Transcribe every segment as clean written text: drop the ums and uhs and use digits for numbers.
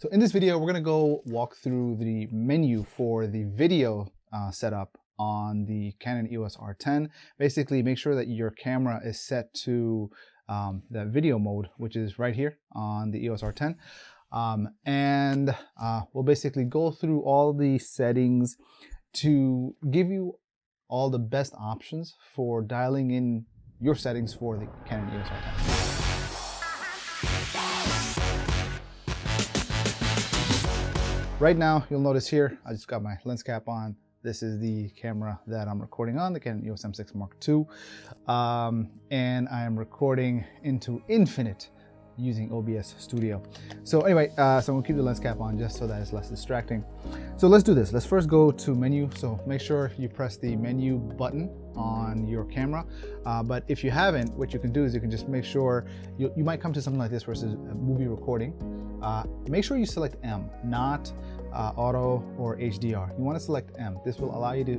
So in this video, we're gonna go walk through the menu for the video setup on the Canon EOS R10. Basically, make sure that your camera is set to the video mode, which is right here on the EOS R10. We'll basically go through all the settings to give you all the best options for dialing in your settings for the Canon EOS R10. Right now, you'll notice here, I just got my lens cap on. This is the camera that I'm recording on, the Canon EOS M6 Mark II. And I am recording into infinite using OBS Studio. So anyway, so I'm gonna keep the lens cap on just so that it's less distracting. So let's do this. Let's first go to menu. So make sure you press the menu button on your camera. But if you haven't, what you can do is you can just make sure, you might come to something like this where it says movie recording. Make sure you select M, not auto or HDR. You want to select M. This will allow you to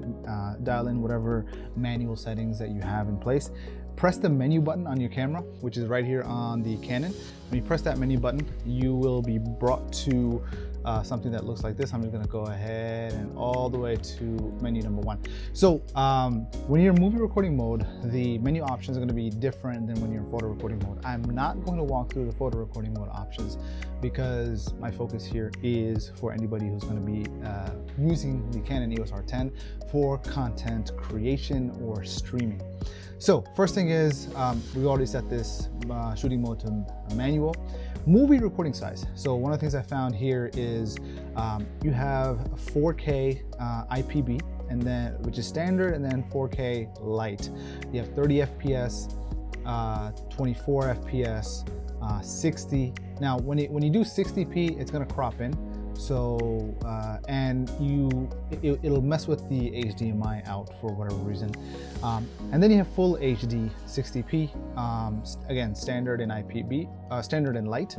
dial in whatever manual settings that you have in place. Press the menu button on your camera, which is right here on the Canon. When you press that menu button, you will be brought to something that looks like this. I'm just gonna go ahead and all the way to menu number 1. So when you're in movie recording mode, the menu options are gonna be different than when you're in photo recording mode. I'm not going to walk through the photo recording mode options because my focus here is for anybody who's gonna be using the Canon EOS R10 for content creation or streaming. So first thing is, we already set this shooting mode to manual. Movie recording size. So one of the things I found here is you have 4K IPB, and then which is standard, and then 4K light. You have 30 FPS, 24 FPS, 60. Now when you do 60p, it's gonna crop in. So and it'll mess with the HDMI out for whatever reason. And then you have full HD 60p, again standard in IPB, standard in light.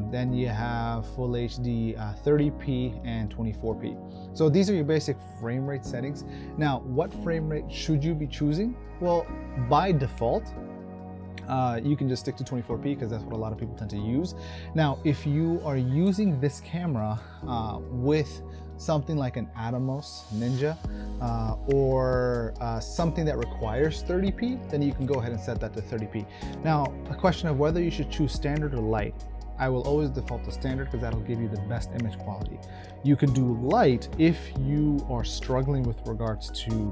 Then you have full HD 30p and 24p. So these are your basic frame rate settings. Now, what frame rate should you be choosing? Well, by default, you can just stick to 24p because that's what a lot of people tend to use. Now, if you are using this camera with something like an Atomos Ninja or something that requires 30p, then you can go ahead and set that to 30p. Now, a question of whether you should choose standard or light. I will always default to standard because that'll give you the best image quality. You can do light if you are struggling with regards to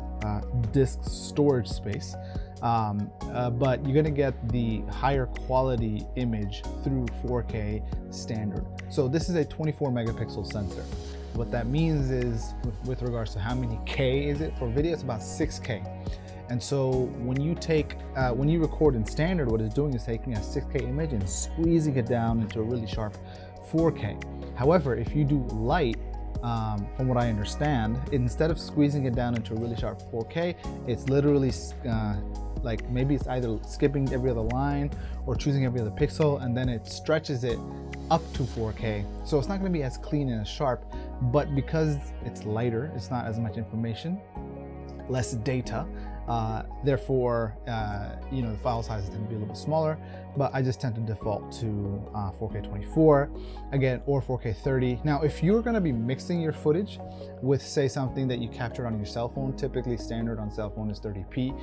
disk storage space. But you're gonna get the higher quality image through 4K standard. So this is a 24 megapixel sensor. What that means is, with regards to how many K is it for video, it's about 6K. And so when you record in standard, what it's doing is taking a 6K image and squeezing it down into a really sharp 4K. However, if you do light, from what I understand, instead of squeezing it down into a really sharp 4K, it's literally like maybe it's either skipping every other line or choosing every other pixel, and then it stretches it up to 4K. So it's not going to be as clean and as sharp, but because it's lighter, it's not as much information, less data. Therefore, the file sizes tend to be a little bit smaller, but I just tend to default to 4K 24 again, or 4K 30. Now, if you're going to be mixing your footage with, say, something that you captured on your cell phone, typically standard on cell phone is 30p.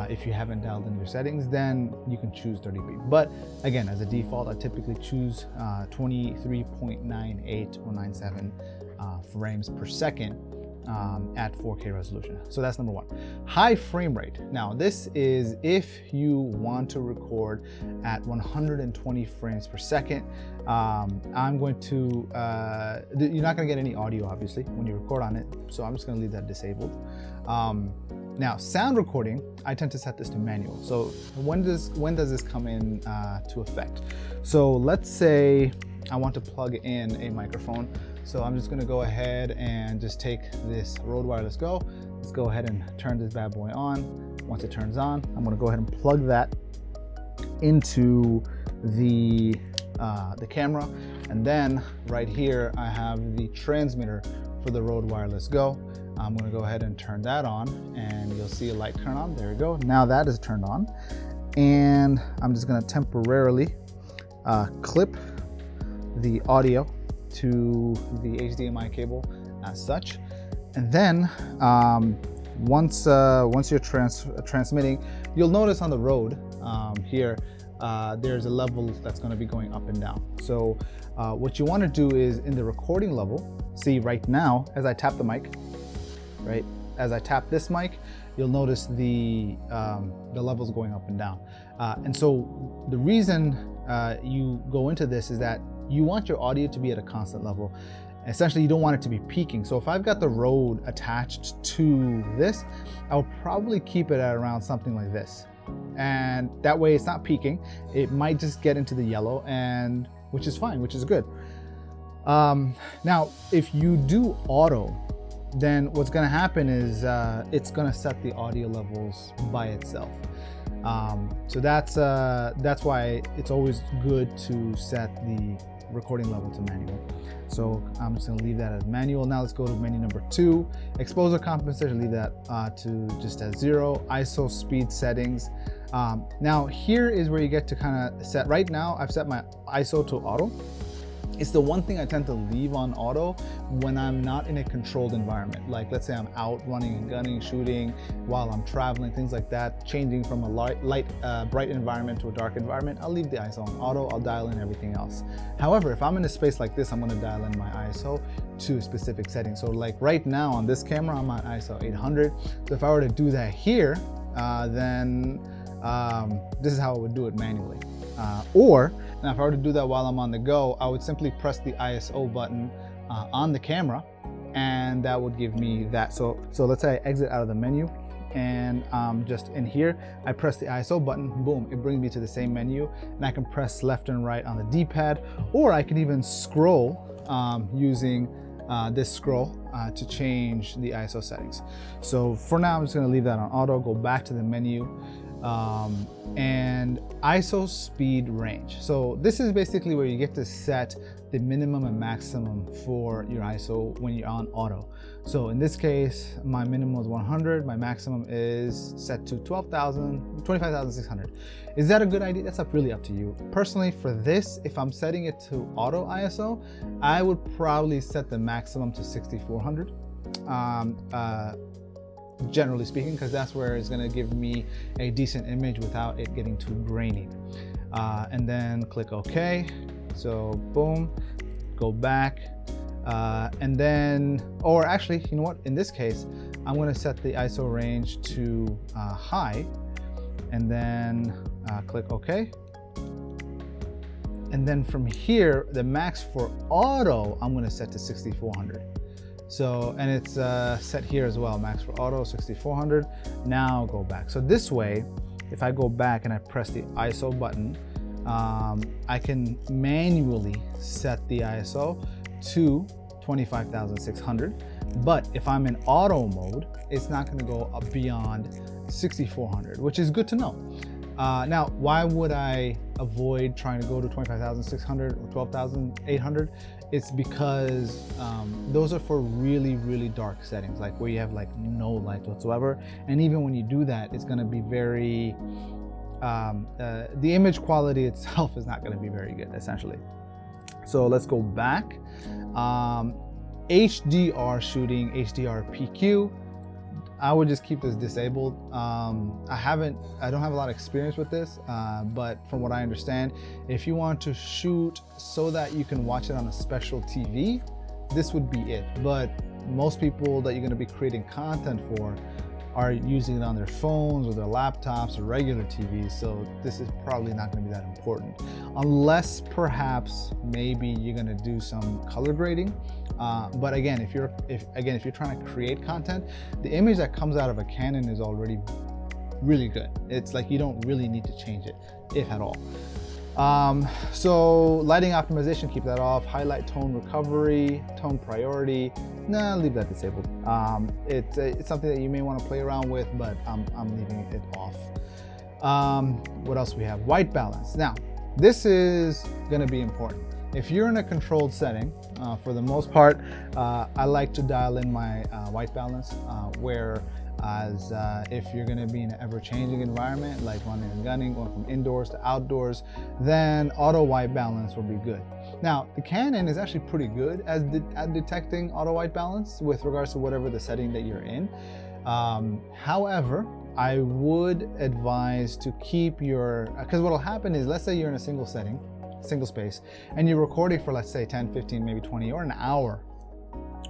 If you haven't dialed in your settings, then you can choose 30p. But again, as a default, I typically choose 23.98 or 97 frames per second. At 4K resolution. So that's number 1. High frame rate. Now this is if you want to record at 120 frames per second. I'm going to, you're not going to get any audio obviously when you record on it, so I'm just going to leave that disabled. Now sound recording, I tend to set this to manual. So when does this come in to effect? So let's say I want to plug in a microphone. So I'm just gonna go ahead and just take this Rode Wireless Go. Let's go ahead and turn this bad boy on. Once it turns on, I'm gonna go ahead and plug that into the camera. And then right here, I have the transmitter for the Rode Wireless Go. I'm gonna go ahead and turn that on, and you'll see a light turn on. There we go. Now that is turned on. And I'm just gonna temporarily clip the audio to the HDMI cable as such. And then once you're transmitting, you'll notice on the road here, there's a level that's going to be going up and down. So what you want to do is in the recording level, see right now, as I tap the mic, right? As I tap this mic, you'll notice the levels going up and down. And so the reason you go into this is that you want your audio to be at a constant level. Essentially, you don't want it to be peaking. So if I've got the Rode attached to this, I'll probably keep it at around something like this. And that way it's not peaking. It might just get into the yellow, and which is fine, which is good. Now, if you do auto, then what's gonna happen is it's gonna set the audio levels by itself. So that's why it's always good to set the recording level to manual. So I'm just gonna leave that as manual. Now let's go to menu number 2, exposure compensation, leave that to just as 0, ISO speed settings. Now here is where you get to kind of set, right now I've set my ISO to auto. It's the one thing I tend to leave on auto when I'm not in a controlled environment. Like let's say I'm out running and gunning, shooting while I'm traveling, things like that, changing from a bright environment to a dark environment, I'll leave the ISO on auto, I'll dial in everything else. However, if I'm in a space like this, I'm gonna dial in my ISO to a specific setting. So like right now on this camera, I'm on ISO 800. So if I were to do that here, then this is how I would do it manually. Or now if I were to do that while I'm on the go, I would simply press the ISO button on the camera, and that would give me that. So let's say I exit out of the menu, and just in here, I press the ISO button, boom, it brings me to the same menu, and I can press left and right on the D-pad, or I can even scroll using this scroll to change the ISO settings. So for now, I'm just gonna leave that on auto, go back to the menu, and ISO speed range. So this is basically where you get to set the minimum and maximum for your ISO when you're on auto. So in this case, my minimum is 100, my maximum is set to 25,600. Is that a good idea? That's really up to you. Personally, for this, if I'm setting it to auto ISO, I would probably set the maximum to 6,400. Generally speaking, because that's where it's going to give me a decent image without it getting too grainy. And then click OK. So boom, go back, and then, or actually, you know what? In this case, I'm going to set the ISO range to high, and then click OK. And then from here, the max for auto, I'm going to set to 6,400. So, and it's set here as well, max for auto, 6,400. Now go back. So this way, if I go back and I press the ISO button, I can manually set the ISO to 25,600. But if I'm in auto mode, it's not gonna go up beyond 6,400, which is good to know. Now, why would I avoid trying to go to 25,600 or 12,800? It's because those are for really, really dark settings, like where you have like no light whatsoever. And even when you do that, it's gonna be very, the image quality itself is not gonna be very good, essentially. So let's go back. HDR shooting, HDR PQ, I would just keep this disabled. I don't have a lot of experience with this, but from what I understand, if you want to shoot so that you can watch it on a special TV, this would be it. But most people that you're going to be creating content for are using it on their phones or their laptops or regular TVs, so this is probably not going to be that important, unless perhaps maybe you're going to do some color grading. But again, if you're trying to create content, the image that comes out of a Canon is already really good. It's like you don't really need to change it, if at all. So lighting optimization, keep that off. Highlight tone recovery, tone priority, nah, leave that disabled. It's something that you may want to play around with, but I'm leaving it off. What else we have? White balance. Now, this is going to be important. if you're in a controlled setting, for the most part, I like to dial in my white balance, whereas if you're going to be in an ever-changing environment, like running and gunning, going from indoors to outdoors, then auto white balance will be good. Now, the Canon is actually pretty good at detecting auto white balance with regards to whatever the setting that you're in. However, I would advise to keep your, because what will happen is, let's say you're in a single setting, single space, and you're recording for, let's say 10, 15, maybe 20 or an hour,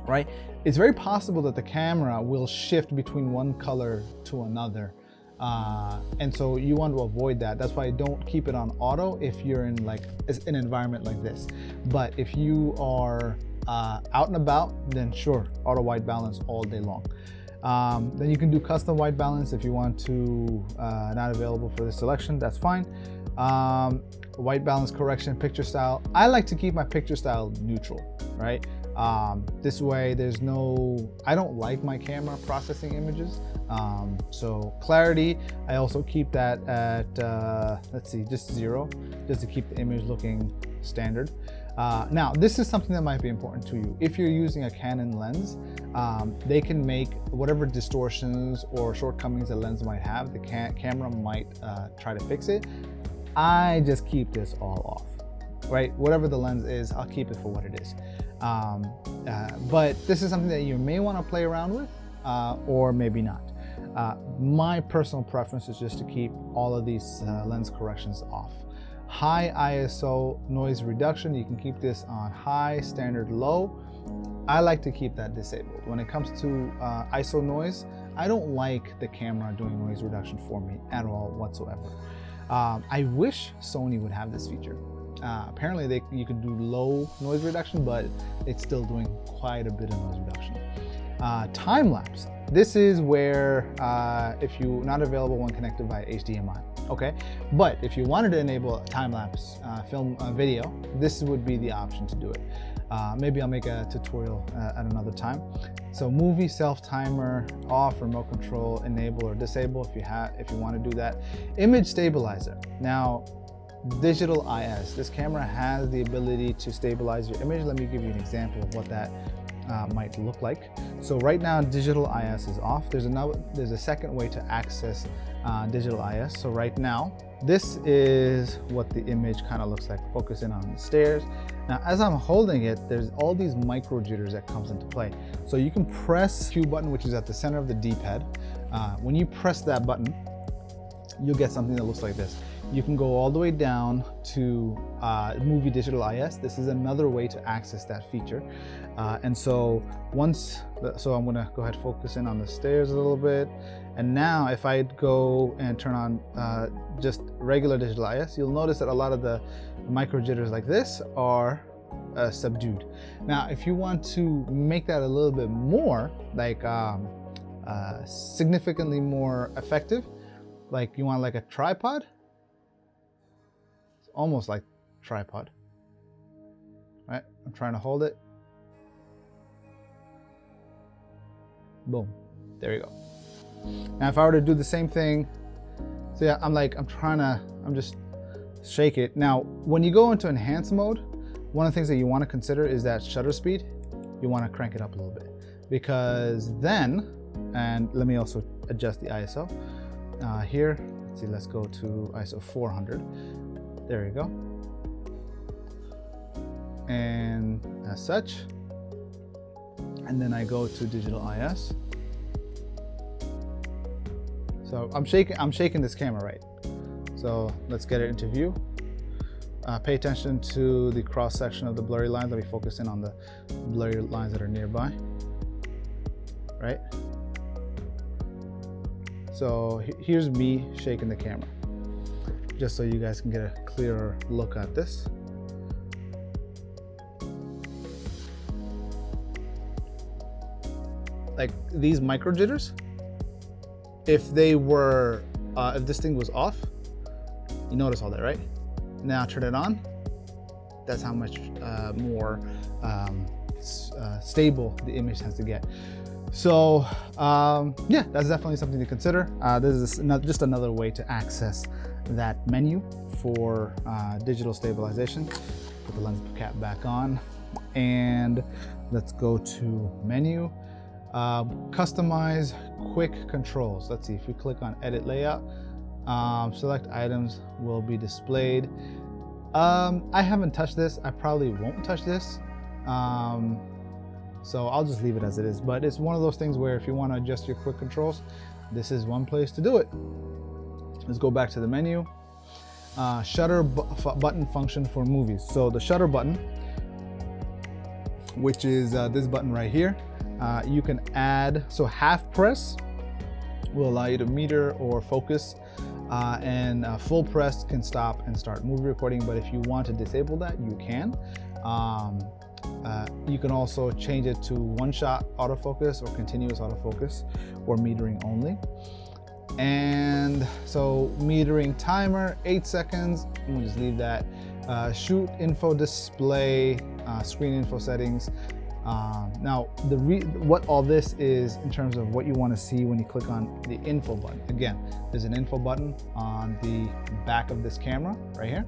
right? It's very possible that the camera will shift between one color to another. And so you want to avoid that. That's why I don't keep it on auto if you're in like an environment like this. But if you are out and about, then sure, auto white balance all day long. Then you can do custom white balance if you want to, not available for this selection, that's fine. White balance correction, picture style. I like to keep my picture style neutral, right? This way there's no, I don't like my camera processing images. So clarity, I also keep that at, let's see, just 0, just to keep the image looking standard. Now, this is something that might be important to you. If you're using a Canon lens, they can make whatever distortions or shortcomings the lens might have, the camera might try to fix it. I just keep this all off, right? Whatever the lens is, I'll keep it for what it is. But this is something that you may want to play around with, or maybe not. My personal preference is just to keep all of these lens corrections off. High ISO noise reduction, you can keep this on high, standard, low. I like to keep that disabled. When it comes to ISO noise, I don't like the camera doing noise reduction for me at all whatsoever. I wish Sony would have this feature. Apparently you could do low noise reduction, but it's still doing quite a bit of noise reduction. Time lapse. This is where if you're not available when connected via HDMI, okay? But if you wanted to enable time lapse film video, this would be the option to do it. Maybe I'll make a tutorial at another time. So movie self-timer off, remote control enable or disable if you want to do that. Image stabilizer. Now, digital IS. This camera has the ability to stabilize your image. Let me give you an example of what that might look like. So right now digital IS is off. There's a second way to access digital IS. So right now, this is what the image kind of looks like. Focus in on the stairs. Now, as I'm holding it, there's all these micro jitters that comes into play. So you can press Q button, which is at the center of the D-pad. When you press that button, you'll get something that looks like this. You can go all the way down to movie digital IS. This is another way to access that feature. And so I'm gonna go ahead and focus in on the stairs a little bit. And now if I go and turn on just regular digital IS, you'll notice that a lot of the micro jitters like this are subdued. Now, if you want to make that a little bit more, like significantly more effective, like you want like a tripod, it's almost like tripod, right? I'm trying to hold it. Boom, there you go. Now if I were to do the same thing, so yeah, I'm just shake it. Now, when you go into enhanced mode, one of the things that you want to consider is that shutter speed. You want to crank it up a little bit, because then, and let me also adjust the ISO. Here, let's see, let's go to ISO 400. There you go. And as such, and then I go to digital IS. So I'm shaking this camera, right? So let's get it into view. Pay attention to the cross section of the blurry lines. Let me focus in on the blurry lines that are nearby, right? So here's me shaking the camera, just so you guys can get a clearer look at this. Like these micro jitters, if this thing was off, you notice all that, right? Now turn it on. That's how much more stable the image has to get. So yeah, that's definitely something to consider. This is just another way to access that menu for digital stabilization. put the lens cap back on, and let's go to menu, customize quick controls. Let's see, if we click on edit layout, select items will be displayed. I haven't touched this. I probably won't touch this. So I'll just leave it as it is, but it's one of those things where if you want to adjust your quick controls, this is one place to do it. Let's go back to the menu. Shutter button function for movies. So the shutter button, which is this button right here, you can add, so half press will allow you to meter or focus, and full press can stop and start movie recording, but if you want to disable that, you can. You can also change it to one-shot autofocus or continuous autofocus or metering only. And so metering timer, 8 seconds, we'll just leave that. Shoot info display, screen info settings. Now, what all this is in terms of what you want to see when you click on the info button. Again, there's an info button on the back of this camera right here.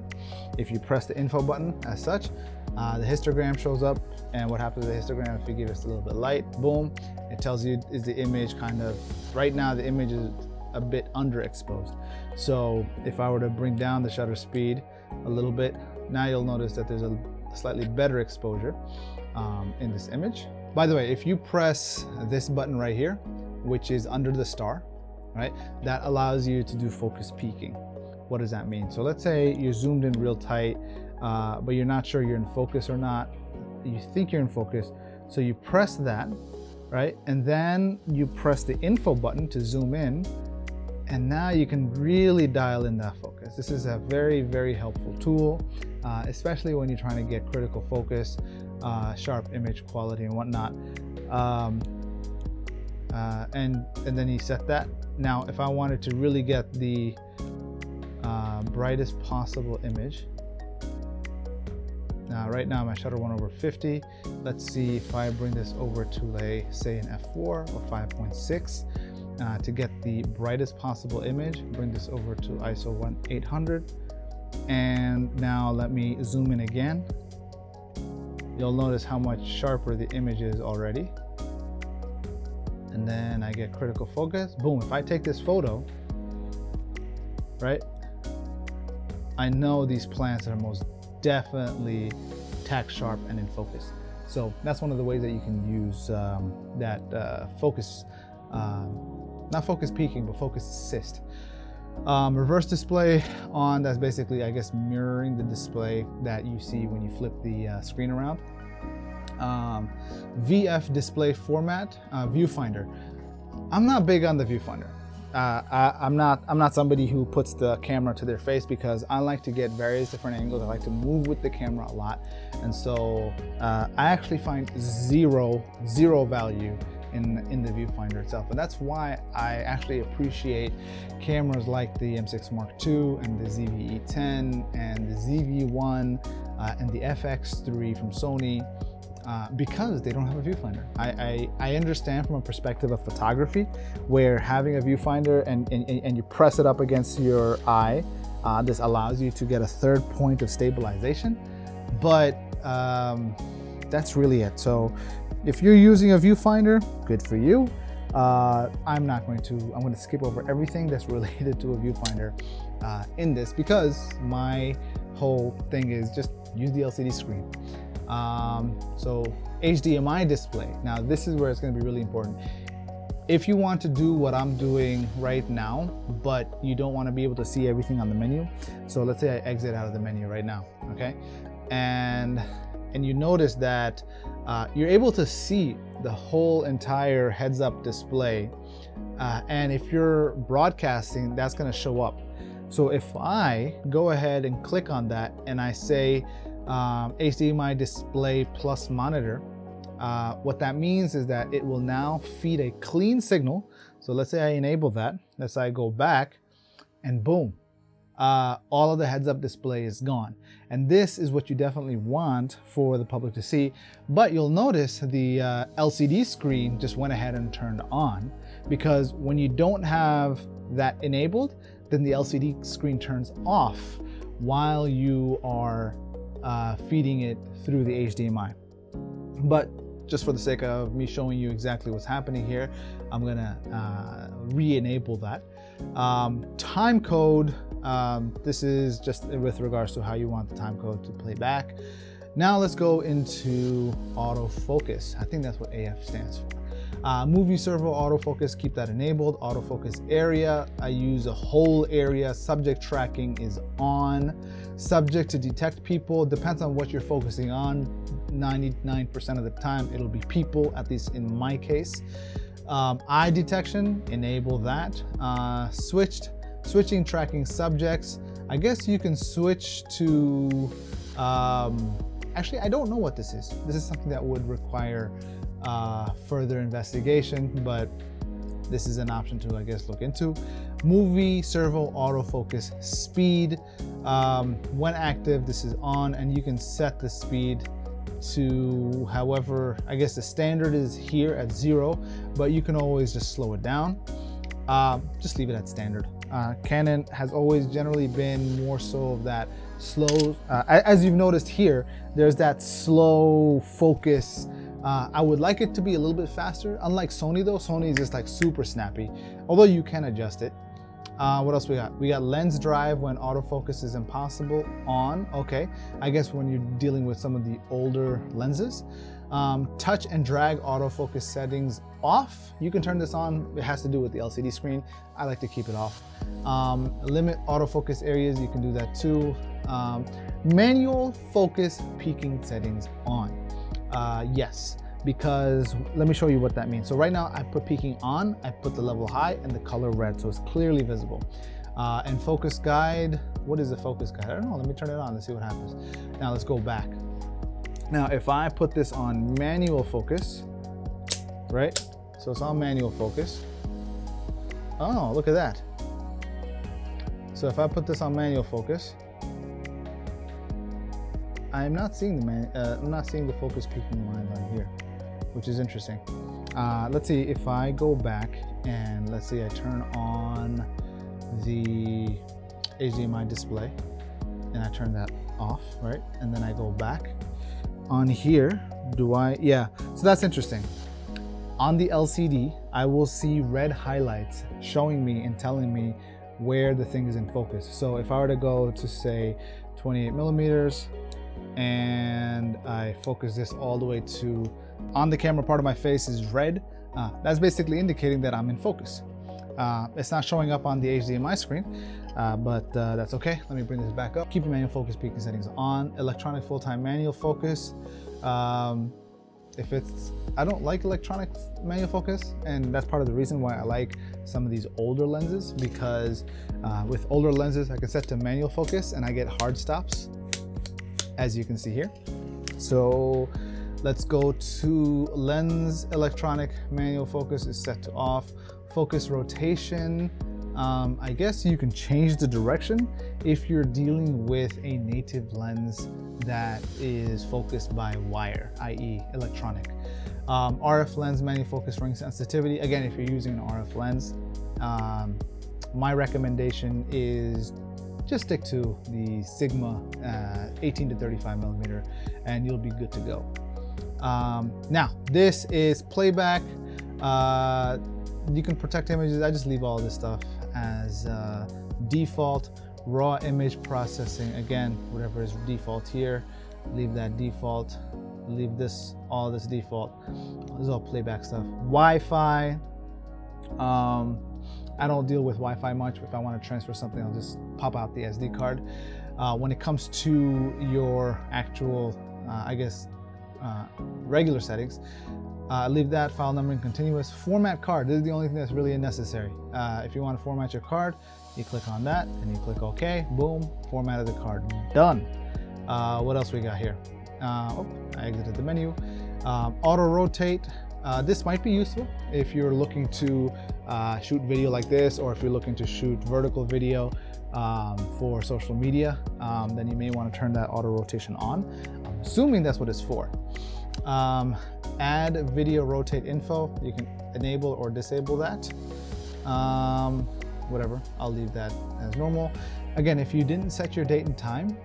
If you press the info button as such, the histogram shows up, and what happens to the histogram, if you give it a little bit light, boom, it tells you is the image kind of, right now the image is a bit underexposed. So if I were to bring down the shutter speed a little bit, now you'll notice that there's a slightly better exposure in this image. By the way, if you press this button right here, which is under the star, right, that allows you to do focus peaking. What does that mean? So let's say you're zoomed in real tight, but you're not sure you're in focus or not. You think you're in focus, so you press that, right? And then you press the info button to zoom in, and now you can really dial in that focus. This is a very, very helpful tool, especially when you're trying to get critical focus, sharp image quality and whatnot. And then you set that. Now, if I wanted to really get the brightest possible image, right now my shutter went over 50. Let's see if I bring this over to say an f4 or 5.6 to get the brightest possible image. Bring this over to ISO 1800, and now let me zoom in again. You'll notice how much sharper the image is already. And then I get critical focus. Boom, if I take this photo, right, I know these plants are most definitely tack sharp and in focus. So that's one of the ways that you can use that focus, not focus peaking, but focus assist. Reverse display on, that's basically, I guess, mirroring the display that you see when you flip the screen around. VF display format, viewfinder. I'm not big on the viewfinder. I'm not somebody who puts the camera to their face, because I like to get various different angles. I like to move with the camera a lot, and so I actually find zero value in the viewfinder itself, and that's why I actually appreciate cameras like the M6 Mark II and the ZV-E10 and the ZV-1 and the FX3 from Sony. Because they don't have a viewfinder. I understand from a perspective of photography, where having a viewfinder and you press it up against your eye, this allows you to get a third point of stabilization, but that's really it. So if you're using a viewfinder, good for you. I'm going to skip over everything that's related to a viewfinder in this, because my whole thing is just use the LCD screen. So HDMI display. Now this is where it's going to be really important. If you want to do what I'm doing right now, but you don't want to be able to see everything on the menu. So let's say I exit out of the menu right now, okay? And you notice that you're able to see the whole entire heads-up display. And if you're broadcasting, that's going to show up. So if I go ahead and click on that and I say HDMI display plus monitor, what that means is that it will now feed a clean signal. So let's say I enable that. Let's say I go back, and boom, all of the heads-up display is gone. And this is what you definitely want for the public to see. But you'll notice the LCD screen just went ahead and turned on, because when you don't have that enabled, then the LCD screen turns off while you are feeding it through the HDMI. But just for the sake of me showing you exactly what's happening here, I'm gonna re-enable that. Time code, this is just with regards to how you want the time code to play back. Now let's go into autofocus. I think that's what AF stands for. Movie Servo autofocus, keep that enabled. Autofocus area, I use a whole area. Subject tracking is on. Subject to detect people, depends on what you're focusing on. 99% of the time, it'll be people, at least in my case. Eye detection, enable that. Switching tracking subjects. I guess you can switch to, actually, I don't know what this is. This is something that would require further investigation, but this is an option to, I guess, look into. Movie Servo autofocus speed. When active, this is on, and you can set the speed to however, I guess the standard is here at 0, but you can always just slow it down. Just leave it at standard. Canon has always generally been more so of that slow, as you've noticed here, there's that slow focus. I would like it to be a little bit faster. Unlike Sony though, Sony is just like super snappy, although you can adjust it. What else we got? We got lens drive when autofocus is impossible, on. Okay, I guess when you're dealing with some of the older lenses. Touch and drag autofocus settings off. You can turn this on. It has to do with the LCD screen. I like to keep it off. Limit autofocus areas. You can do that too. Manual focus peaking settings on. Yes, because let me show you what that means. So right now I put peaking on, I put the level high and the color red, so it's clearly visible. And focus guide, what is the focus guide? I don't know, let me turn it on, let's see what happens. Now let's go back. Now if I put this on manual focus, right? So it's on manual focus. Oh, look at that. So if I put this on manual focus, I'm not seeing the focus peaking lines on here, which is interesting. Let's see if I go back and let's see I turn on the HDMI display and I turn that off, right? And then I go back on here. Yeah, so that's interesting. On the LCD, I will see red highlights showing me and telling me where the thing is in focus. So if I were to go to say 28 millimeters, and I focus this all the way to on the camera part of my face is red, that's basically indicating that I'm in focus. It's not showing up on the HDMI screen, but that's okay. Let me bring this back up. Keep your manual focus peaking settings on. Electronic full-time manual focus. I don't like electronic manual focus, and that's part of the reason why I like some of these older lenses, because with older lenses I can set to manual focus and I get hard stops, as you can see here. So let's go to lens electronic manual focus is set to off. Focus rotation, I guess you can change the direction if you're dealing with a native lens that is focused by wire, i.e. electronic. RF lens manual focus ring sensitivity, again, if you're using an RF lens, my recommendation is just stick to the Sigma 18 to 35 millimeter and you'll be good to go. Now, this is playback. You can protect images. I just leave all this stuff as default. Raw image processing, again, whatever is default here, leave that default. Leave all this default. This is all playback stuff. Wi-Fi. I don't deal with Wi-Fi much. If I want to transfer something, I'll just pop out the SD card. When it comes to your actual, I guess, regular settings, leave that file numbering continuous. Format card, this is the only thing that's really unnecessary. If you want to format your card, you click on that and you click OK, boom, formatted the card, done. What else we got here? I exited the menu. Auto rotate. This might be useful if you're looking to shoot video like this, or if you're looking to shoot vertical video for social media, then you may want to turn that auto rotation on. I'm assuming that's what it's for. Add video rotate info. You can enable or disable that. Whatever, I'll leave that as normal. Again, if you didn't set your date and time,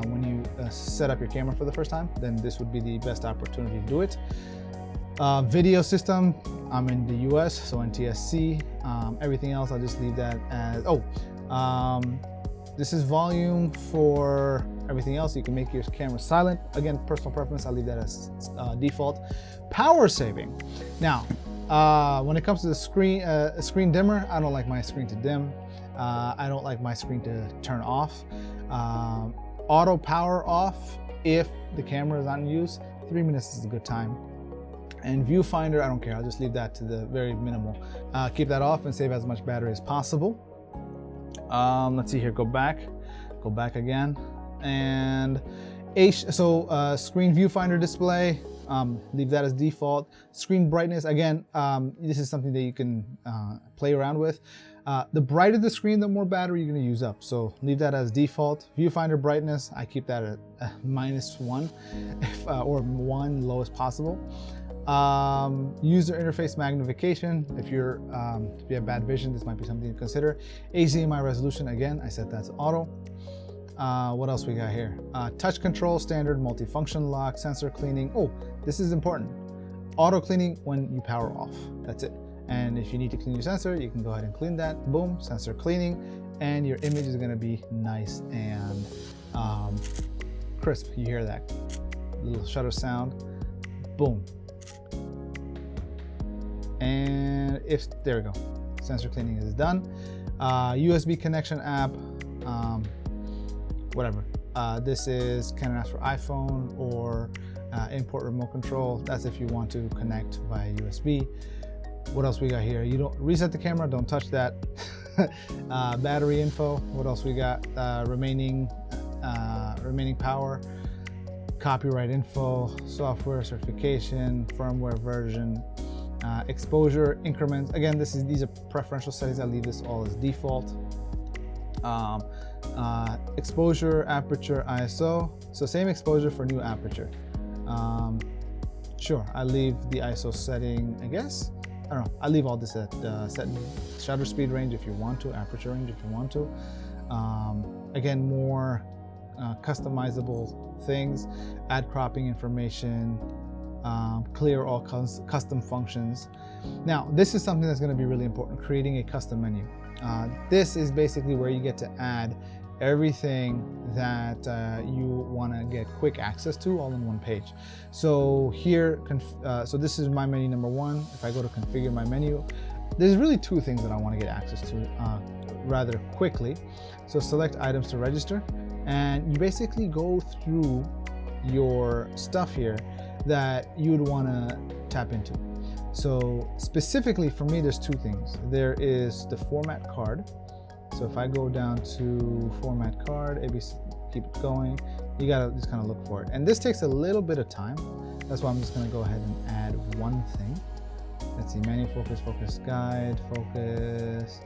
when you set up your camera for the first time, then this would be the best opportunity to do it. Video system, I'm in the US, so NTSC. Everything else, I'll just leave that as, this is volume. For everything else, you can make your camera silent. Again, personal preference, I'll leave that as default. Power saving. Now, when it comes to the screen dimmer, I don't like my screen to dim. I don't like my screen to turn off. Auto power off, if the camera is not in use, 3 minutes is a good time. And Viewfinder, I don't care, I'll just leave that to the very minimal. Keep that off and save as much battery as possible. Let's see here, go back again. And screen viewfinder display, leave that as default. Screen brightness, again, this is something that you can play around with. The brighter the screen, the more battery you're going to use up. So leave that as default. Viewfinder brightness, I keep that at -1 or 1, lowest possible. User interface magnification. If you have bad vision, this might be something to consider. HDMI resolution, again, I set that to auto. What else we got here? Touch control, standard, multifunction lock, sensor cleaning. Oh, this is important. Auto cleaning when you power off. That's it. And if you need to clean your sensor, you can go ahead and clean that. Boom, sensor cleaning, and your image is going to be nice and crisp. You hear that little shutter sound. Boom. And there we go. Sensor cleaning is done. USB connection app, whatever. This is Canon apps for iPhone or import remote control. That's if you want to connect via USB. What else we got here? You don't reset the camera, don't touch that. Battery info. What else we got? Remaining power, copyright info, software certification, firmware version, exposure, increments. Again, these are preferential settings. I leave this all as default. Exposure, aperture, ISO. So same exposure for new aperture. Sure, I leave the ISO setting, I guess. I don't know, I leave all this at set shutter speed range if you want to, aperture range if you want to. Again, more customizable things, add cropping information, clear all custom functions. Now, this is something that's going to be really important, creating a custom menu. This is basically where you get to add everything that you want to get quick access to all in one page. So here, so this is my menu number 1. If I go to configure my menu, there's really 2 things that I want to get access to rather quickly. So select items to register, and you basically go through your stuff here that you would want to tap into. So specifically for me, there's 2 things. There is the format card. So if I go down to format card, ABC, keep it going, you gotta just kind of look for it. And this takes a little bit of time. That's why I'm just gonna go ahead and add one thing. Let's see, menu focus, focus guide, focus,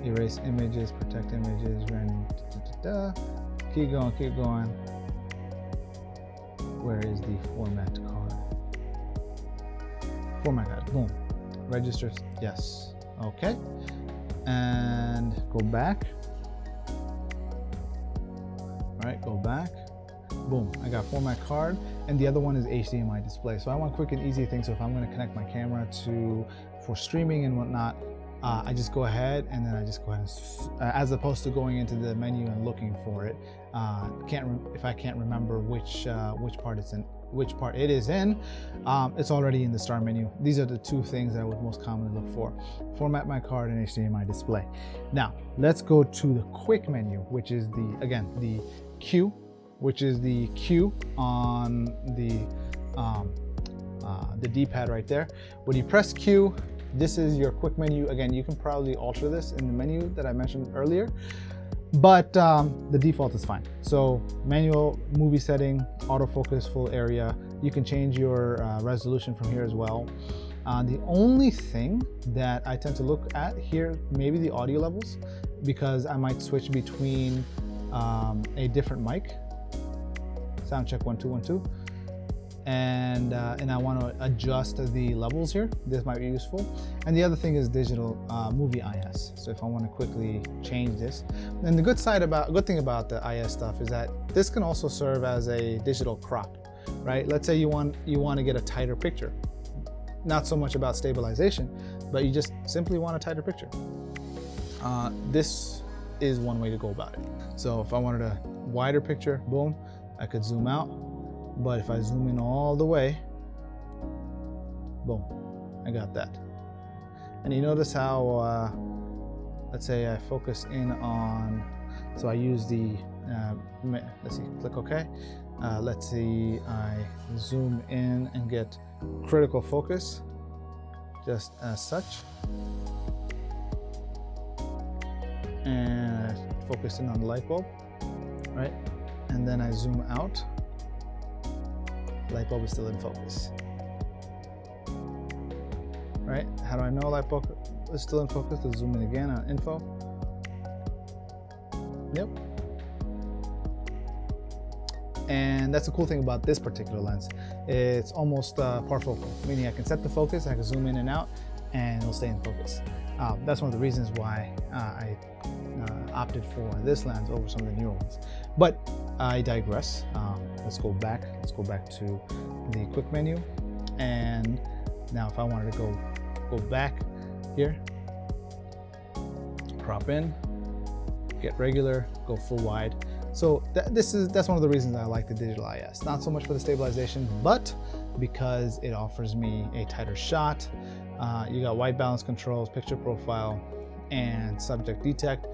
erase images, protect images, random, keep going, keep going. Where is the format card? Format card, boom. Registers, yes, okay. And go back. All right, go back. Boom, I got format card, and the other one is HDMI display. So I want quick and easy things. So if I'm going to connect my camera for streaming and whatnot, I just go ahead and then I just go ahead and, as opposed to going into the menu and looking for it. If I can't remember which part it is in, it's already in the start menu. These are the 2 things that I would most commonly look for: format my card and HDMI display. Now let's go to the quick menu, which is the Q, which is the Q on the D-pad right there. When you press Q, this is your quick menu. Again, you can probably alter this in the menu that I mentioned earlier, but the default is fine. So manual, movie setting, autofocus, full area. You can change your resolution from here as well. The only thing that I tend to look at here, maybe the audio levels, because I might switch between a different mic. Sound check 1 2 1 2. and I want to adjust the levels here. This might be useful. And the other thing is digital movie IS. So if I want to quickly change this, and the good thing about the IS stuff is that this can also serve as a digital crop, right? Let's say you want to get a tighter picture. Not so much about stabilization, but you just simply want a tighter picture. This is one way to go about it. So if I wanted a wider picture, boom, I could zoom out. But if I zoom in all the way, boom, I got that. And you notice how, let's say I focus in on, so I use the, let's see, click OK. Let's see, I zoom in and get critical focus, just as such. And focus in on the light bulb, right? And then I zoom out. Light bulb is still in focus, right? How do I know light bulb is still in focus? Let's zoom in again on info. Yep. And that's the cool thing about this particular lens. It's almost parfocal, meaning I can set the focus, I can zoom in and out, and it'll stay in focus. That's one of the reasons why I opted for this lens over some of the newer ones. But I digress. Let's go back. Let's go back to the quick menu. And now if I wanted to go back here, crop in, get regular, go full wide. So that's one of the reasons I like the digital IS. Not so much for the stabilization, but because it offers me a tighter shot. You got white balance controls, picture profile, and subject detect.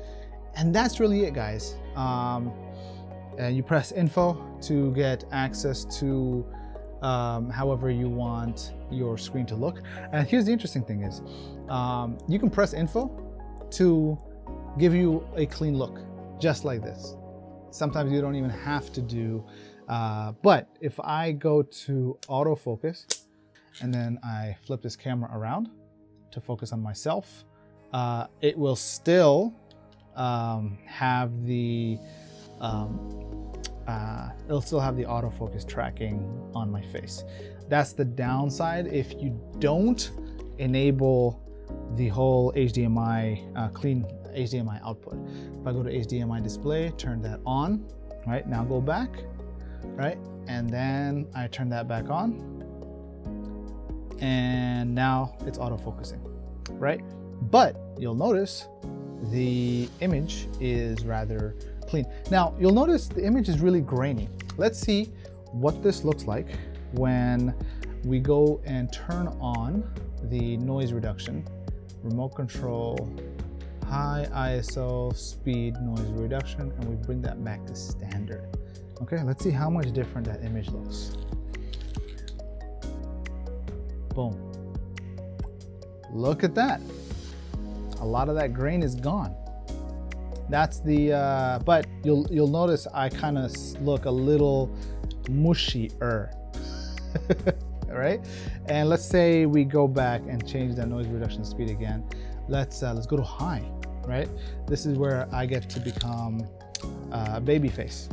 And that's really it, guys. And you press info to get access to however you want your screen to look. And here's the interesting thing is, you can press info to give you a clean look, just like this. Sometimes you don't even have to do, but if I go to autofocus and then I flip this camera around to focus on myself, it will still have the it'll still have the autofocus tracking on my face. That's the downside if you don't enable the whole HDMI clean HDMI output. If I go to HDMI display, turn that on, right? Now go back, right? And then I turn that back on, and now it's autofocusing, right? But you'll notice the image is rather clean. Now you'll notice the image is really grainy. Let's see what this looks like when we go and turn on the noise reduction, remote control, high ISO, speed, noise reduction, and we bring that back to standard. Okay, let's see how much different that image looks. Boom. Look at that. A lot of that grain is gone. That's the, but you'll notice I kind of look a little mushier, right? And let's say we go back and change that noise reduction speed again. Let's go to high, right? This is where I get to become baby face,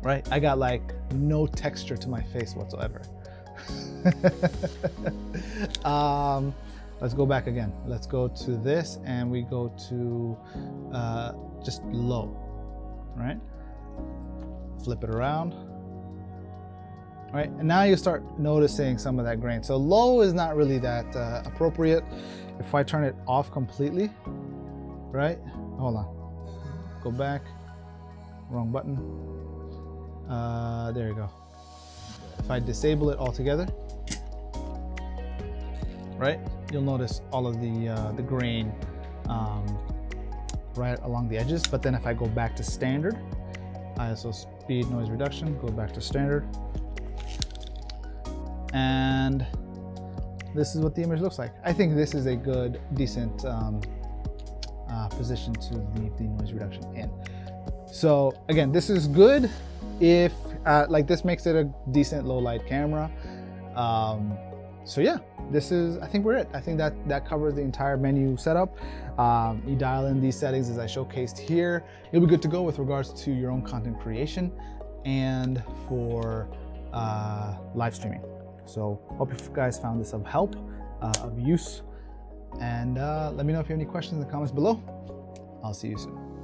right? I got like no texture to my face whatsoever. Let's go back again. Let's go to this and we go to just low, right? Flip it around, right? And now you start noticing some of that grain. So low is not really that appropriate. If I turn it off completely, right? Hold on, go back, wrong button. There you go. If I disable it altogether, right? You'll notice all of the grain right along the edges. But then if I go back to standard, ISO speed noise reduction, go back to standard. And this is what the image looks like. I think this is a good, decent position to leave the noise reduction in. So again, this is good if, like this makes it a decent low light camera. So yeah, this is, I think we're it. I think that covers the entire menu setup. You dial in these settings as I showcased here. You'll be good to go with regards to your own content creation and for live streaming. So hope you guys found this of help, of use, and let me know if you have any questions in the comments below. I'll see you soon.